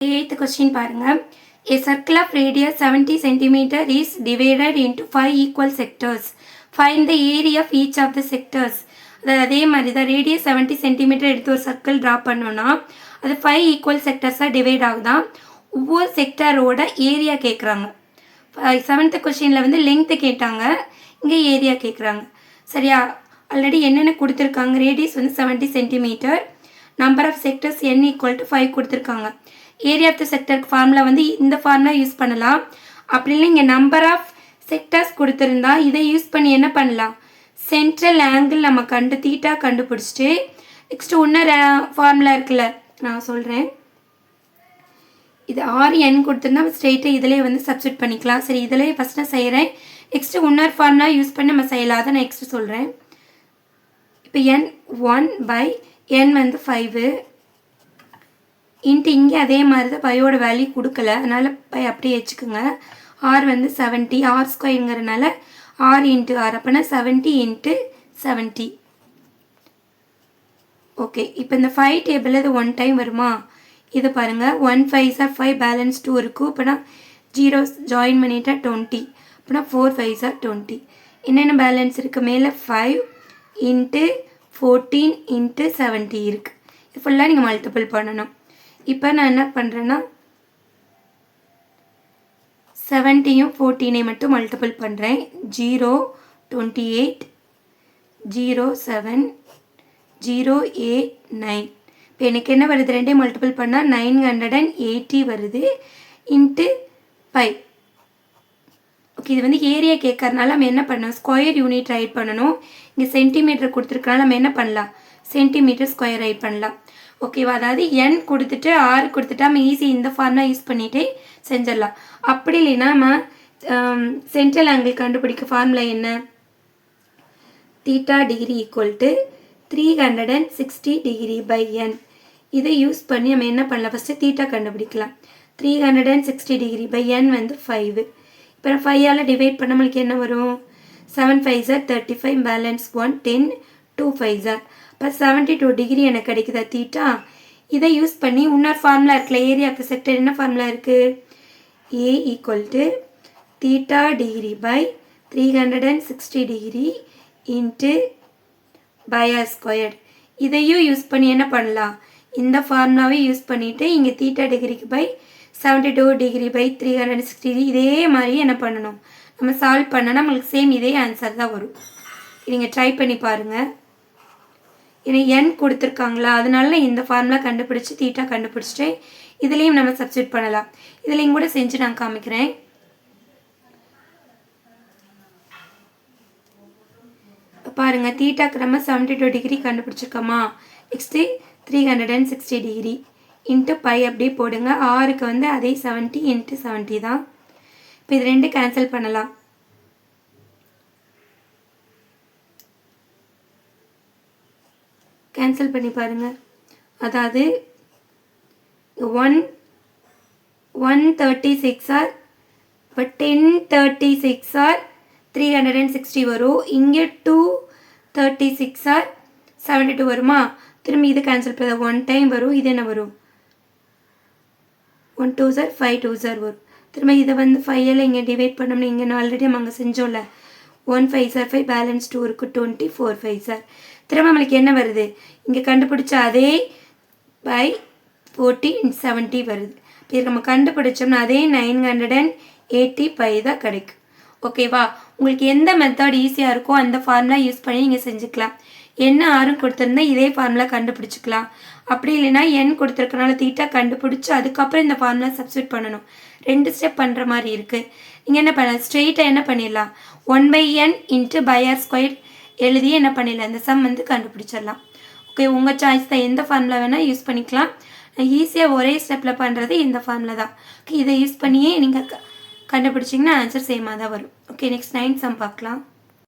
8th question பாருங்க. A circle of radius 70 cm is divided into 5 equal sectors. Find the area of each of the sectors. அதே மாதிரி தான் radius 70 cm எடுத்து ஒரு circle draw பண்ணோன்னா அது 5 ஈக்குவல் செக்டர்ஸாக டிவைட் ஆகுதான். ஒவ்வொரு செக்டரோட ஏரியா கேட்குறாங்க. 7th கொஸ்டினில் வந்து லெங்க்த்து கேட்டாங்க, இங்கே ஏரியா கேட்குறாங்க. சரியா? ஆல்ரெடி என்னென்ன கொடுத்துருக்காங்க, ரேடியஸ் வந்து 70 cm, number of sectors n equal to 5 கொடுத்துருக்காங்க. ஏரியா ஆஃப் த செக்டருக்கு ஃபார்முலா வந்து இந்த ஃபார்முலா யூஸ் பண்ணலாம். அப்படி இல்லை இங்கே நம்பர் ஆஃப் செக்டர்ஸ் கொடுத்துருந்தா இதை யூஸ் பண்ணி என்ன பண்ணலாம், சென்ட்ரல் ஆங்கிள் நம்ம தீட்டா கண்டுபிடிச்சிட்டு நெக்ஸ்ட்டு இன்னொரு ஃபார்முலா இருக்குல்ல நான் சொல்கிறேன். இது RN கொடுத்துருந்தா ஸ்ட்ரெயிட்டாக இதிலே வந்து சப்ஸ்டியூட் பண்ணிக்கலாம். சரி, இதிலே ஃபஸ்ட் நான் செய்கிறேன். நெக்ஸ்ட்டு இன்னொரு ஃபார்முலா யூஸ் பண்ணி நம்ம செய்யலாம். அதை நான் நெக்ஸ்ட்டு சொல்கிறேன். இப்போ n1/n வந்து 5 இன்ட்டு இங்கே அதே மாதிரி தான் பையோட வேல்யூ கொடுக்கல, அதனால் பை அப்படியே வச்சுக்கோங்க. R வந்து 70, R²ங்கிறனால R இன்ட்டு R, அப்போனா 70 இன்ட்டு 70. ஓகே, இப்போ இந்த 5 டேபிளில் இது 1 டைம் வருமா, இது பாருங்கள். 1 5s are 5, பேலன்ஸ் 2 இருக்கும். இப்போனா 0 ஜாயின் பண்ணிட்டா 20, அப்போனா 4 5s are 20. என்னென்ன பேலன்ஸ் இருக்குது, மேலே 5 இன்ட்டு 14 இன்ட்டு 70 இருக்குது. இது ஃபுல்லாக நீங்கள் மல்டிபிள் பண்ணணும். இப்போ நான் என்ன பண்ணுறேன்னா 70யும் 14ஐயும் மட்டும் மல்டிபிள் பண்ணுறேன். 0 28 0 7 0 8 9. இப்போ எனக்கு என்ன வருது, ரெண்டே மல்டிபிள் பண்ணால் 980 வருது இன்ட்டு பை. ஓகே, இது வந்து ஏரியா கேட்கறதுனால நம்ம என்ன பண்ணணும், ஸ்கொயர் யூனிட் ரைட் பண்ணணும். இங்கே சென்டிமீட்டர் கொடுத்துருக்கனால நம்ம என்ன பண்ணலாம், சென்டிமீட்டர் ஸ்கொயர் ரைட் பண்ணலாம். ஓகேவா? அதாவது n கொடுத்துட்டு R கொடுத்துட்டா நம்ம ஈஸி இந்த ஃபார்முலா யூஸ் பண்ணிகிட்டே செஞ்சிடலாம். அப்படி இல்லைன்னா நம்ம சென்ட்ரல் ஆங்கிள் கண்டுபிடிக்க ஃபார்முலா என்ன, theta degree equal to 360 degree by n. இதை யூஸ் பண்ணி நம்ம என்ன பண்ணலாம், ஃபஸ்ட்டு தீட்டா கண்டுபிடிக்கலாம். 360 டிகிரி பை n வந்து 5. இப்போ 5ஆல் டிவைட் பண்ண நம்மளுக்கு என்ன வரும், 7 5s are 35, balance 1 10 2 5s are. இப்போ 72 டிகிரி எனக்கு கிடைக்குதா தீட்டா. இதை யூஸ் பண்ணி இன்னொரு ஃபார்முலா இருக்குல்ல, ஏரியா ஆஃப் த செக்டர் என்ன ஃபார்முலா இருக்குது, A equal to theta degree by 360 degree into pi r squared. இதையும் யூஸ் பண்ணி என்ன பண்ணலாம், இந்த ஃபார்முலாவை யூஸ் பண்ணிவிட்டு இங்கே தீட்டா டிகிரிக்கு பை 72 டிகிரி பை 360 டிகிரி இதே மாதிரி என்ன பண்ணணும், நம்ம சால்வ் பண்ணோன்னா நம்மளுக்கு சேம் இதே ஆன்சர் தான் வரும். நீங்கள் ட்ரை பண்ணி பாருங்கள். ஏன்னா n கொடுத்துருக்காங்களா, அதனால இந்த ஃபார்முலா கண்டுபிடிச்சி தீட்டா கண்டுபிடிச்சிட்டு இதுலேயும் நம்ம சப்ஸ்டியூட் பண்ணலாம். இதுலேயும் கூட செஞ்சு நான் காமிக்கிறேன். பாருங்கள், தீட்டாக்கு நம்ம 72 டிகிரி கண்டுபிடிச்சிருக்கோமா. நெக்ஸ்ட்டு 360 டிகிரி இன்ட்டு பை அப்படியே போடுங்க. ஆருக்கு வந்து அதே 70 இன்ட்டு 70 தான். இப்போ இது ரெண்டு கேன்சல் பண்ணலாம். கேன்சல் பண்ணி பாருங்கள். அதாவது 136 ஆர் இப்போ 1036 ஆர் 360 வரும். இங்கே 236 ஆர் 72 வருமா. திரும்பி இது கேன்சல் பண்ண 1 டைம் வரும். இது என்ன வரும், 1 2s are 5 2s are வரும். திரும்ப இதை வந்து 5ஆல் இங்கே டிவைட் பண்ணோம்னா இங்கே நான் ஆல்ரெடி நம்ம அங்கே செஞ்சோம்ல, 1 5s are 5, பேலன்ஸ் 2 இருக்குது 24 5s are. திரும்ப நம்மளுக்கு என்ன வருது, இங்கே கண்டுபிடிச்ச அதே பை 40 70 வருது. இப்போ நம்ம கண்டுபிடிச்சோம்னா அதே 980 பை தான் கிடைக்கும். ஓகேவா? உங்களுக்கு எந்த மெத்தட் ஈஸியாக இருக்கோ அந்த ஃபார்முலா யூஸ் பண்ணி நீங்கள் செஞ்சுக்கலாம். என்ன ஆறும் கொடுத்துருந்தா இதே ஃபார்முலா கண்டுபிடிச்சிக்கலாம். அப்படி இல்லைன்னா n கொடுத்துருக்கனால தீட்டா கண்டுபிடிச்சி அதுக்கப்புறம் இந்த ஃபார்முலா சப்ஸ்டியூட் பண்ணணும். 2 ஸ்டெப் பண்ணுற மாதிரி இருக்குது. நீங்கள் என்ன பண்ணலாம், ஸ்ட்ரெயிட்டாக என்ன பண்ணிடலாம், 1/n into pi R square எழுதி என்ன பண்ணிடலாம், இந்த சம் வந்து கண்டுபிடிச்சிடலாம். ஓகே, உங்கள் சாய்ஸ் தான், எந்த ஃபார்முலா வேணால் யூஸ் பண்ணிக்கலாம். ஈஸியாக ஒரே ஸ்டெப்பில் பண்ணுறது இந்த ஃபார்முலா தான். ஓகே, இதை யூஸ் பண்ணியே நீங்கள் கண்டுபிடிச்சிங்கன்னா ஆன்சர் சேமாக தான் வரும். ஓகே, நெக்ஸ்ட் 9th சம் பார்க்கலாம்.